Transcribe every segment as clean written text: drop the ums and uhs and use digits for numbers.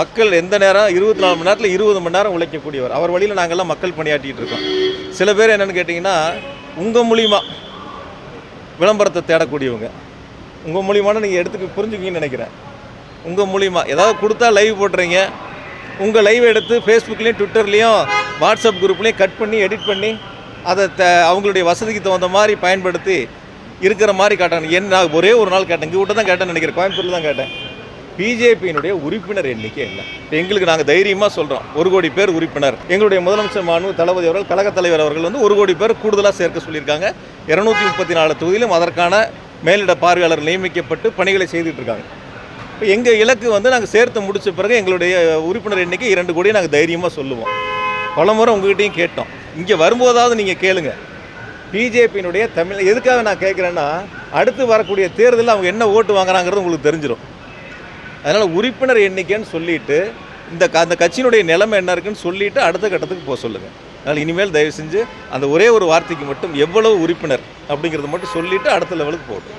மக்கள் எந்த நேரம் 24 மணி நேரத்தில் 20 மணி நேரம் உழைக்கக்கூடியவர். அவர் வழியில் நாங்கள்லாம் மக்கள் பணியாற்றிகிட்டு இருக்கோம். சில பேர் என்னென்னு கேட்டிங்கன்னா உங்கள் மூலிமா விளம்பரத்தை தேடக்கூடியவங்க. உங்கள் மூலியமான நீங்கள் எடுத்துக்க புரிஞ்சுக்கிங்கன்னு நினைக்கிறேன். உங்கள் மூலிமா ஏதாவது கொடுத்தா லைவ் போட்டுறீங்க. உங்கள் லைவ் எடுத்து ஃபேஸ்புக்லேயும் ட்விட்டர்லேயும் வாட்ஸ்அப் குரூப்லேயும் கட் பண்ணி எடிட் பண்ணி அதை அவங்களுடைய வசதிக்கு தகுந்த மாதிரி பயன்படுத்தி இருக்கிற மாதிரி காட்டாங்க. நான் ஒரே ஒரு நாள் கேட்டேன், இங்கே விட்டு தான் கேட்டேன்னு நினைக்கிறேன், கோயம்புத்தூரில் தான் கேட்டேன். பிஜேபியினுடைய உறுப்பினர் எண்ணிக்கை என்ன? எங்களுக்கு நாங்கள் தைரியமாக சொல்கிறோம், 1 கோடி பேர் உறுப்பினர். எங்களுடைய முதலமைச்சர் மாண்பு தளபதி அவர்கள், கழகத் தலைவர் அவர்கள் வந்து 1 கோடி பேர் கூடுதலாக சேர்க்க சொல்லியிருக்காங்க. 234 தொகுதியிலும் அதற்கான மேலிட பார்வையாளர் நியமிக்கப்பட்டு பணிகளை செய்துட்டு இருக்காங்க. இப்போ எங்கள் இலக்கு வந்து நாங்கள் சேர்த்து முடித்த பிறகு எங்களுடைய உறுப்பினர் எண்ணிக்கை 2 கோடியை நாங்கள் தைரியமாக சொல்லுவோம். பல முறை உங்கள்கிட்டையும் கேட்டோம். இங்கே வரும்போதாவது நீங்கள் கேளுங்க. பிஜேபியினுடைய தமிழ் எதுக்காக நான் கேட்குறேன்னா, அடுத்து வரக்கூடிய தேர்தலில் அவங்க என்ன ஓட்டு வாங்குறாங்கிறது உங்களுக்கு தெரிஞ்சிடும். அதனால் உறுப்பினர் எண்ணிக்கைன்னு சொல்லிவிட்டு அந்த கட்சியினுடைய நிலைமை என்ன இருக்குன்னு சொல்லிவிட்டு அடுத்த கட்டத்துக்கு போக சொல்லுங்கள். அதனால் இனிமேல் தயவு செஞ்சு அந்த ஒரே ஒரு வார்த்தைக்கு மட்டும் எவ்வளவு உறுப்பினர் அப்படிங்கிறத மட்டும் சொல்லிவிட்டு அடுத்த லெவலுக்கு போகட்டும்.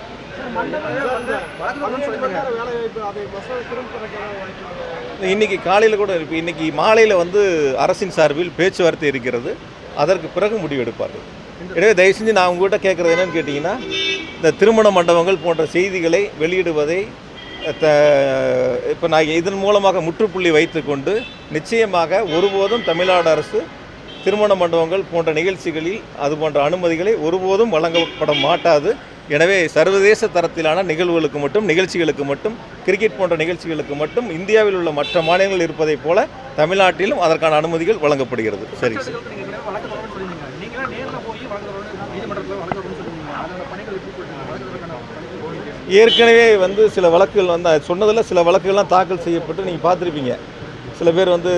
இன்றைக்கி காலையில் கூட இருக்குது. இன்றைக்கி மாலையில் வந்து அரசின் சார்பில் பேச்சுவார்த்தை இருக்கிறது. அதற்கு பிறகு முடிவெடுப்பார்கள். எனவே தயவு செஞ்சு நான் உங்கள்கிட்ட கேட்குறது என்னென்னு கேட்டிங்கன்னா, இந்த திருமண மண்டபங்கள் போன்ற செய்திகளை வெளியிடுவதை இப்போ நான் இதன் மூலமாக முற்றுப்புள்ளி வைத்துக்கொண்டு நிச்சயமாக ஒருபோதும் தமிழ்நாடு அரசு திருமண மண்டபங்கள் போன்ற நிகழ்ச்சிகளில் அது போன்ற அனுமதிகளை ஒருபோதும் வழங்கப்பட மாட்டாது. எனவே சர்வதேச தரத்திலான நிகழ்வுகளுக்கு மட்டும், நிகழ்ச்சிகளுக்கு மட்டும், கிரிக்கெட் போன்ற நிகழ்ச்சிகளுக்கு மட்டும் இந்தியாவில் உள்ள மற்ற மாநிலங்கள் இருப்பதைப் போல தமிழ்நாட்டிலும் அதற்கான அனுமதிகள் வழங்கப்படுகிறது. சரி சார். ஏற்கனவே வந்து சில வழக்குகள் வந்து சொன்னதில் சில வழக்குகள்லாம் தாக்கல் செய்யப்பட்டு நீங்கள் பார்த்துருப்பீங்க. சில பேர் வந்து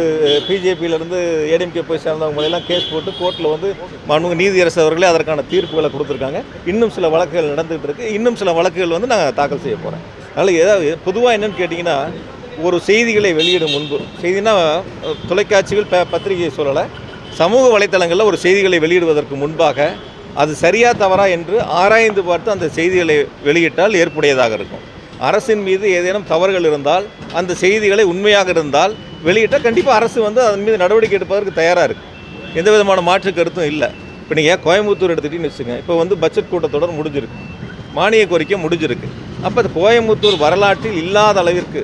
பிஜேபியிலேருந்து ஏடிஎம்கே போய் சேர்ந்தவங்களெல்லாம் கேஸ் போட்டு கோர்ட்டில் வந்து நீதியரசு அவர்களே அதற்கான தீர்ப்புகளை கொடுத்துருக்காங்க. இன்னும் சில வழக்குகள் நடந்துகிட்டு இருக்குது. இன்னும் சில வழக்குகள் வந்து நான் தாக்கல் செய்ய போகிறேன். அதனால் ஏதாவது பொதுவாக என்னென்னு கேட்டிங்கன்னா, ஒரு செய்திகளை வெளியிடும் முன்பு, செய்தினா தொலைக்காட்சிகள் பத்திரிகை சொல்லலை, சமூக வலைத்தளங்களில் ஒரு செய்திகளை வெளியிடுவதற்கு முன்பாக அது சரியா தவறா என்று ஆராய்ந்து பார்த்து அந்த செய்திகளை வெளியிட்டால் ஏற்புடையதாக இருக்கும். அரசின் மீது ஏதேனும் தவறுகள் இருந்தால், அந்த செய்திகளை உண்மையாக இருந்தால் வெளியிட்டால் கண்டிப்பாக அரசு வந்து அதன் மீது நடவடிக்கை எடுப்பதற்கு தயாராக இருக்குது. எந்த விதமான மாற்று கருத்தும் இல்லை. இப்போ நீங்கள் கோயம்புத்தூர் எடுத்துகிட்டின்னு வச்சுங்க. இப்போ வந்து பட்ஜெட் கூட்டத்தொடர் முடிஞ்சிருக்கு, மானிய கோரிக்கை முடிஞ்சிருக்கு. அப்போ கோயம்புத்தூர் வரலாற்றில் இல்லாத அளவிற்கு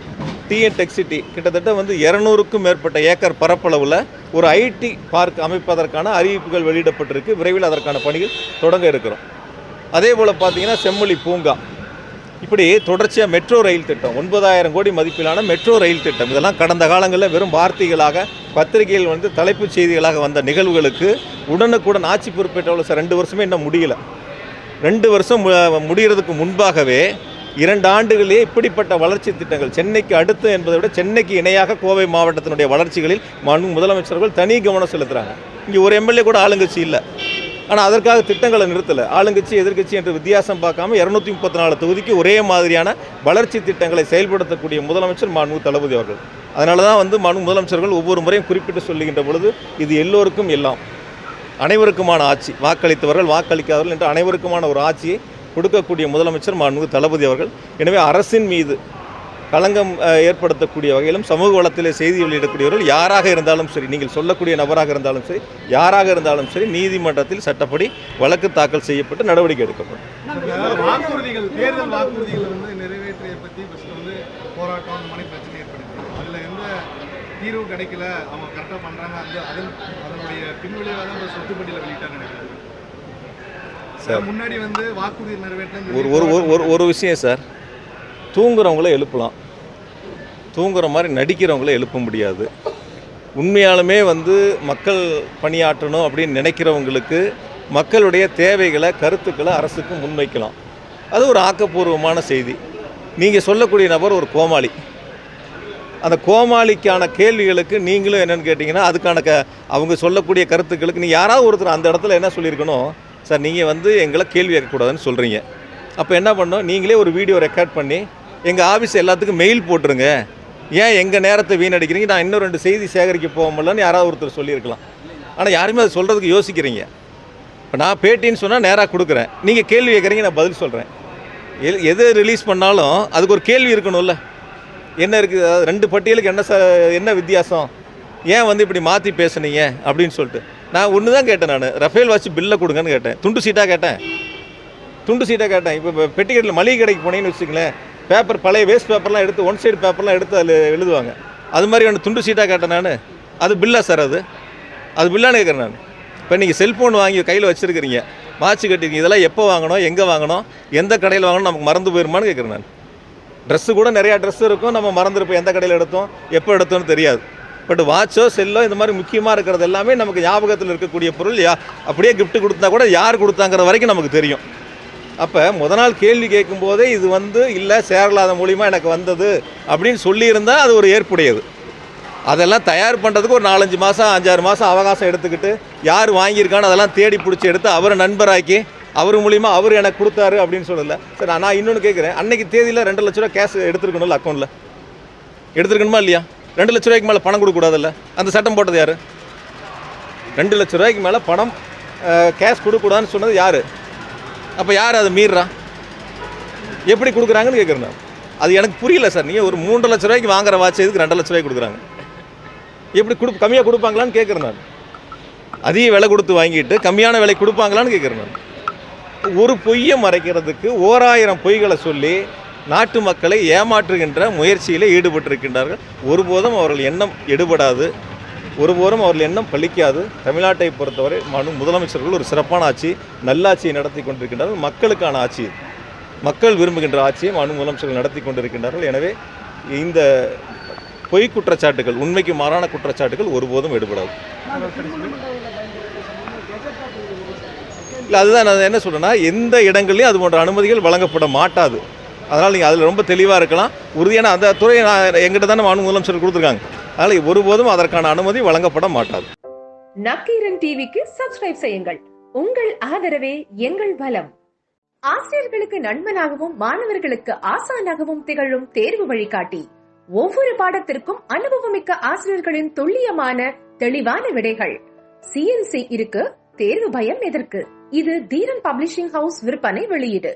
டிஎன்டெக்சிட்டி கிட்டத்தட்ட வந்து 200க்கும் மேற்பட்ட ஏக்கர் பரப்பளவில் ஒரு ஐடி பார்க் அமைப்பதற்கான அறிவிப்புகள் வெளியிடப்பட்டிருக்கு. விரைவில் அதற்கான பணிகள் தொடங்க இருக்கிறோம். அதே போல் பார்த்தீங்கன்னா செம்மொழி பூங்கா, இப்படி தொடர்ச்சியாக மெட்ரோ ரயில் திட்டம், 9000 கோடி மதிப்பிலான மெட்ரோ ரயில் திட்டம், இதெல்லாம் கடந்த காலங்களில் வெறும் வார்த்தைகளாக பத்திரிகையில் வந்து தலைப்புச் செய்திகளாக வந்த நிகழ்வுகளுக்கு உடனுக்குடன் ஆட்சி பொறுப்பேற்ற சார் 2 வருஷமே இன்னும் முடியலை. 2 வருஷம் முடிகிறதுக்கு முன்பாகவே 2 ஆண்டுகளே இப்படிப்பட்ட வளர்ச்சி திட்டங்கள், சென்னைக்கு அடுத்து என்பதை விட சென்னைக்கு இணையாக கோவை மாவட்டத்தினுடைய வளர்ச்சிகளில் முதலமைச்சர்கள் தனி கவனம் செலுத்துகிறாங்க. இங்கே ஒரு எம்எல்ஏ கூட ஆளுங்கட்சி இல்லை. ஆனால் அதற்காக திட்டங்களை நிறுத்தலை. ஆளுங்கட்சி எதிர்கட்சி என்ற வித்தியாசம் பார்க்காம 234 தொகுதிக்கு ஒரே மாதிரியான வளர்ச்சி திட்டங்களை செயல்படுத்தக்கூடிய முதலமைச்சர் மாண்பு தளபதி அவர்கள். அதனால தான் வந்து முதலமைச்சர்கள் ஒவ்வொரு முறையும் குறிப்பிட்டு சொல்லுகின்ற பொழுது இது எல்லோருக்கும் எல்லாம், அனைவருக்குமான ஆட்சி, வாக்களித்தவர்கள் வாக்களிக்காதவர்கள் என்று அனைவருக்குமான ஒரு ஆட்சியை கொடுக்கக்கூடிய முதலமைச்சர் மாண்பு தளபதி அவர்கள். எனவே அரசின் மீது களங்கம் ஏற்படுத்தக்கூடிய வகையிலும் சமூக வளத்திலே செய்தி வெளியிடக்கூடியவர்கள் யாராக இருந்தாலும் சரி, நீங்கள் சொல்லக்கூடிய நபராக இருந்தாலும் சரி, யாராக இருந்தாலும் சரி, நீதிமன்றத்தில் சட்டப்படி வழக்கு தாக்கல் செய்யப்பட்டு நடவடிக்கை எடுக்கப்படும். தேர்தல் வாக்குறுதிகள் வந்து நிறைவேற்றிய பற்றி வந்து போராட்டம் அந்த மாதிரி பிரச்சனை ஏற்படுது. அதில் எந்த தீர்வு கிடைக்கல, அவங்க கரெக்டாக பண்ணுறாங்க, அதனுடைய பின்விளைவாக தான் சொத்துப்பட்டியில் வெளியிட்டாங்க நினைக்கிறாங்க சார். முன்னாடி வந்து வாக்குறுதி நிறைவேற்ற ஒரு விஷயம் சார், தூங்குறவங்கள எழுப்பலாம், தூங்குற மாதிரி நடிக்கிறவங்கள எழுப்ப முடியாது. உண்மையாலுமே வந்து மக்கள் பணியாற்றணும் அப்படின்னு நினைக்கிறவங்களுக்கு மக்களுடைய தேவைகளை, கருத்துக்களை அரசுக்கு முன்வைக்கலாம். அது ஒரு ஆக்கப்பூர்வமான செய்தி. நீங்கள் சொல்லக்கூடிய நபர் ஒரு கோமாளி. அந்த கோமாளிக்கான கேள்விகளுக்கு நீங்களும் என்னென்னு கேட்டிங்கன்னா, அதுக்கான அவங்க சொல்லக்கூடிய கருத்துக்களுக்கு நீங்கள் யாராவது ஒருத்தர் அந்த இடத்துல என்ன சொல்லியிருக்கணும், சார் நீங்கள் வந்து எங்களை கேள்வி கேட்கக்கூடாதுன்னு சொல்கிறீங்க. அப்போ என்ன பண்ணோம், நீங்களே ஒரு வீடியோ ரெக்கார்ட் பண்ணி எங்கள் ஆஃபீஸ் எல்லாத்துக்கும் மெயில் போட்டுருங்க, ஏன் எங்கள் நேரத்தை வீணடிக்கிறீங்க, நான் இன்னும் 2 செய்தி சேகரிக்க போகமுடியலன்னு யாராவது ஒருத்தர் சொல்லியிருக்கலாம். ஆனால் யாருமே அதை சொல்கிறதுக்கு யோசிக்கிறீங்க. இப்போ நான் பேட்டின்னு சொன்னால் நேராக கொடுக்குறேன், நீங்கள் கேள்வி கேட்குறீங்க, நான் பதில் சொல்கிறேன். எது ரிலீஸ் பண்ணாலும் அதுக்கு ஒரு கேள்வி இருக்கணும்ல. என்ன இருக்குது, அதாவது 2 பட்டியலுக்கு என்ன வித்தியாசம், ஏன் வந்து இப்படி மாற்றி பேசுனீங்க அப்படின்னு சொல்லிட்டு நான் ஒன்று தான் கேட்டேன். நான் ரஃபேல் வாட்ச் பில்லை கொடுங்கன்னு கேட்டேன், துண்டு சீட்டாக கேட்டேன். இப்போ பெட்டிக்கடையில் மளிகை கடைக்கு போனீங்கன்னு வச்சுங்களேன், பேப்பர் பழைய வேஸ்ட் பேப்பர்லாம் எடுத்து 1 சைடு பேப்பர்லாம் எடுத்து அதில் எழுதுவாங்க. அது மாதிரி ஒன்று துண்டு சீட்டாக கேட்டேன் நான். அது பில்லா சார்? அது பில்லான்னு கேட்குறேன் நான். இப்போ நீங்கள் செல்ஃபோன் வாங்கி கையில் வச்சுருக்கிறீங்க, வாட்ச் கட்டிருக்கீங்க, இதெல்லாம் எப்போ வாங்கணும், எங்கே வாங்கணும், எந்த கடையில் வாங்கணும், நமக்கு மறந்து போயிருமான்னு கேட்குறேன் நான். ட்ரெஸ்ஸு கூட நிறையா ட்ரெஸ் இருக்கும், நம்ம மறந்துருப்போம், எந்த கடையில் எடுத்தோம் எப்போ எடுத்தோன்னு தெரியாது. பட் வாட்சோ செல்லோ இந்த மாதிரி முக்கியமாக இருக்கிறது எல்லாமே நமக்கு ஞாபகத்தில் இருக்கக்கூடிய பொருள். அப்படியே கிஃப்ட் கொடுத்தா கூட யார் கொடுத்தாங்கிற வரைக்கும் நமக்கு தெரியும். அப்போ நாள் கேள்வி கேட்கும் போதே இது வந்து இல்லை சேரலாத மூலிமா எனக்கு வந்தது அப்படின்னு சொல்லியிருந்தால் அது ஒரு ஏற்புடையது. அதெல்லாம் தயார் பண்ணுறதுக்கு ஒரு 4-5 மாதம் 5-6 மாதம் அவகாசம் எடுத்துக்கிட்டு யார் வாங்கியிருக்கான்னு அதெல்லாம் தேடி பிடிச்சி எடுத்து அவரை நண்பராக்கி அவர் மூலிமா அவர் எனக்கு கொடுத்தாரு அப்படின்னு சொல்லலை. சரி, நான் இன்னொன்று கேட்குறேன், அன்னைக்கு தேதியில் 2 லட்ச ரூபா கேஷ் எடுத்துருக்கணும்ல, அக்கௌண்ட்டில் எடுத்துருக்கணுமா இல்லையா? 2 லட்ச ரூபாய்க்கு மேலே பணம் கொடுக்கக்கூடாதுல்ல, அந்த சட்டம் போட்டது யார்? 2 லட்ச ரூபாய்க்கு மேலே பணம் கேஷ் கொடுக்கக்கூடாதுன்னு சொன்னது யார்? அப்போ யார் அதை மீறா? எப்படி கொடுக்குறாங்கன்னு கேட்குறேன் நான். அது எனக்கு புரியல சார். நீங்கள் ஒரு 3 லட்ச ரூபாய்க்கு வாங்குற வாட்ச் எதுக்கு 2 லட்ச ரூபாய்க்கு கொடுக்குறாங்க? எப்படி கம்மியாக கொடுப்பாங்களான்னு கேட்குறேன் நான். அதிக விலை கொடுத்து வாங்கிட்டு கம்மியான விலை கொடுப்பாங்களான்னு கேட்குறேன் நான். ஒரு பொய்யை மறைக்கிறதுக்கு 1000 பொய்களை சொல்லி நாட்டு மக்களை ஏமாற்றுகின்ற முயற்சியில் ஈடுபட்டிருக்கின்றார்கள். ஒருபோதும் அவர்கள் எண்ணம் எடுபடாது, ஒருபோதும் அவர்கள் எண்ணம் பலிக்காது. தமிழ்நாட்டை பொறுத்தவரை முதலமைச்சர்கள் ஒரு சிறப்பான ஆட்சி, நல்லாட்சியை நடத்தி கொண்டிருக்கின்றார்கள். மக்களுக்கான ஆட்சி, மக்கள் விரும்புகின்ற ஆட்சியை முதலமைச்சர்கள் நடத்தி கொண்டிருக்கின்றார்கள். எனவே இந்த பொய் குற்றச்சாட்டுகள், உண்மைக்கு மாறான குற்றச்சாட்டுகள் ஒருபோதும் எடுபடாது. இல்லை, அதுதான் நான் என்ன சொல்கிறேன்னா, எந்த இடங்கள்லையும் அது போன்ற அனுமதிகள் வழங்கப்பட மாட்டாது. அதனால் நீங்கள் அதில் ரொம்ப தெளிவாக இருக்கலாம். உறுதியான அந்த துறையை எங்கிட்ட தானே முதலமைச்சர் கொடுத்துருக்காங்க. அதனால் ஒருபோதும் அதற்கான அனுமதி வழங்கப்பட மாட்டாது. நக்கீரன் டிவிக்கு சப்ஸ்கிரைப் செய்யுங்கள். உங்கள் ஆதரவே எங்கள் பலம். ஆசிரியர்களுக்கு நண்பனாகவும் மாணவர்களுக்கு ஆசானாகவும் திகழும் தேர்வு வழிகாட்டி. ஒவ்வொரு பாடத்திற்கும் அனுபவமிக்க ஆசிரியர்களின் துல்லியமான தெளிவான விடைகள். CNC இருக்கு, தேர்வு பயம் எதற்கு? இது தீரன் பப்ளிஷிங் ஹவுஸ் விற்பனை வெளியீடு.